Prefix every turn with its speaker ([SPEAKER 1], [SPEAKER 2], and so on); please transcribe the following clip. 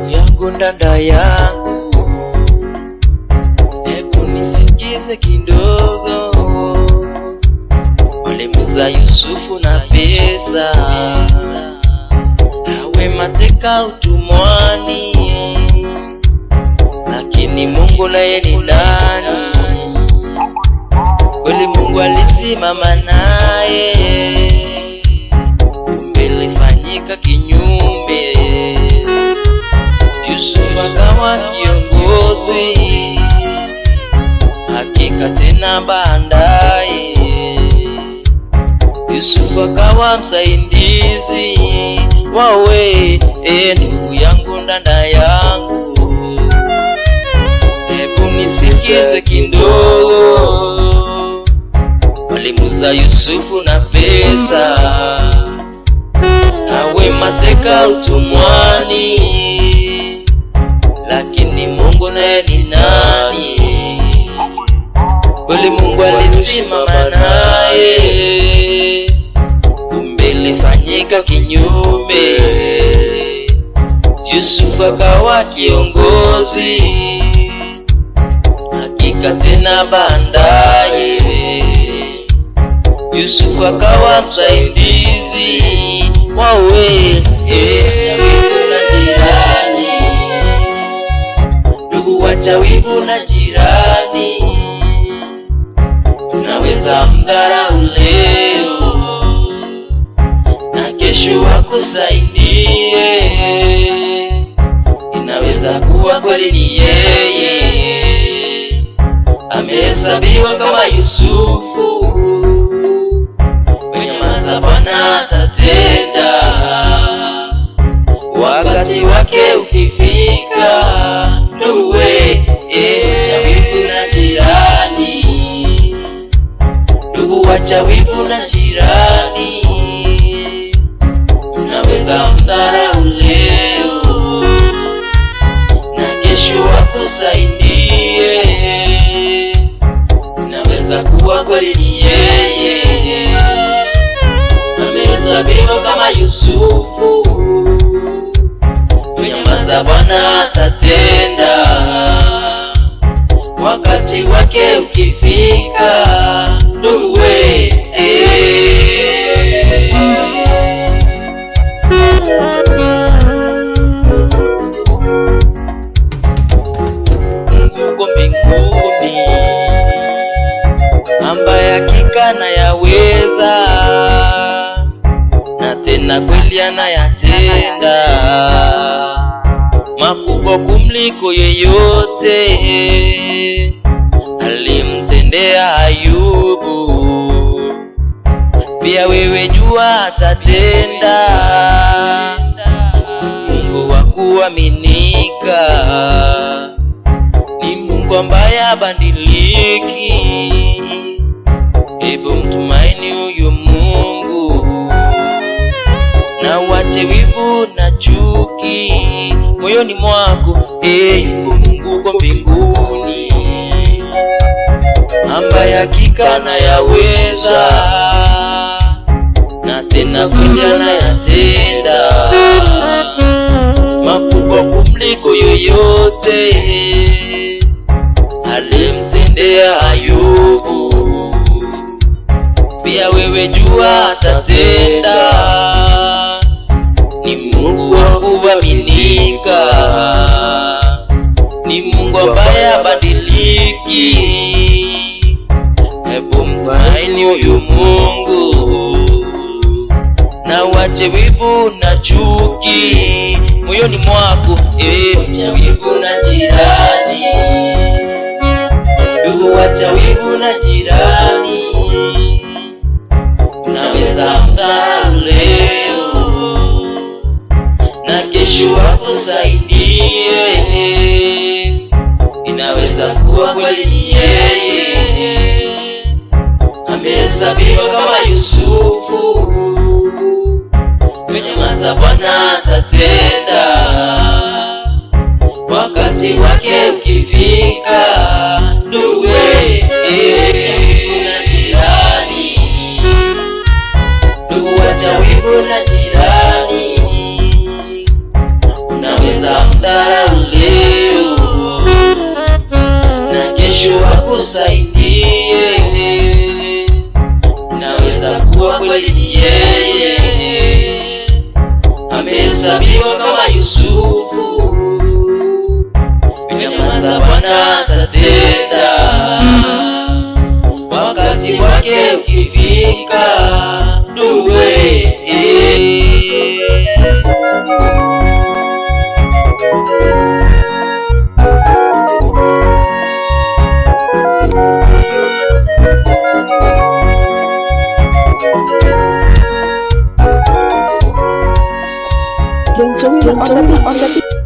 [SPEAKER 1] Yangu dada yangu, hebu nisikize kidogo. Walimuuza Yusufu na pesa, awe mateka utumwani, lakini Mungu naye ni nani? Kweli Mungu alisimama naye, kumbe ilifanyika kinyume. Yusufu akawa kiongozi, hakika tena baadaye Yusufu akawa msaidizi. Wawe ndugu yangu dada yangu, hebu nisikize kidogo. Walimuuza Yusufu na pesa, awe mateka utumwani, lakini Mungu naye ni nani? Kweli Mungu alisimama naye, kumbe ilifanyika kinyume. Yusufu akawa kiongozi, hakika tena baadaye Yusufu akawa msaidizi. Wawe acha wivu na jirani, ndugu, acha wivu na jirani. Unaweza mdharau leo na kesho akusaidie, inaweza kuwa kweli ni yeye amehesabiwa kama Yusufu. Nyamaza, Bwana atatenda, wakati wake ukifika. Ndugu, acha wivu na jirani, ndugu, acha wivu na jirani. Unaweza mdharau leo na kesho akusaidie, inaweza kuwa kweli ni yeye amehesabiwa kama Yusufu. Nyamaza, Bwana atatenda, wakati wake ukifika. Ndugu, Mungu uko mbinguni, ambaye hakika anayaweza na tena kweli anayatenda makubwa kumliko yeyote alimtendea Ayubu. Pia wewe jua atatenda, Mungu wa kuaminika, ni Mungu ambaye habadiliki. Hebu mtumaini huyo Mungu, na uache wivu na chuki moyoni mwako. Yupo Mungu uko mbinguni, ambaye hakika anayaweza na tena kweli anayatenda makubwa kumliko yoyote alimtendea Ayubu. Pia wewe jua atatenda, ni Mungu wa kuaminika, ni Mungu ambaye habadiliki. Hebu mtumaini huyu Mungu, na uache wivu na chuki moyoni mwako. Acha wivu na jirani, ndugu, acha wivu na jirani. Unaweza mdharau leo na kesho akusaidie, inaweza kuwa kweli ni yeye amehesabiwa kama Yusufu. Nyamaza, Umenyamaza, Bwana atatenda. Wakati wake ukifika, ndugu acha wivu na jirani, ndugu acha wivu na jirani. Unaweza mdharau leo na kesho akusaidie. Unaweza kuwa kweli ni yeye amehesabiwa kama Yusufu. Umenyamaza, Bwana atatenda. Wakati wake ukifika, ndugu
[SPEAKER 2] King Joey on the beat.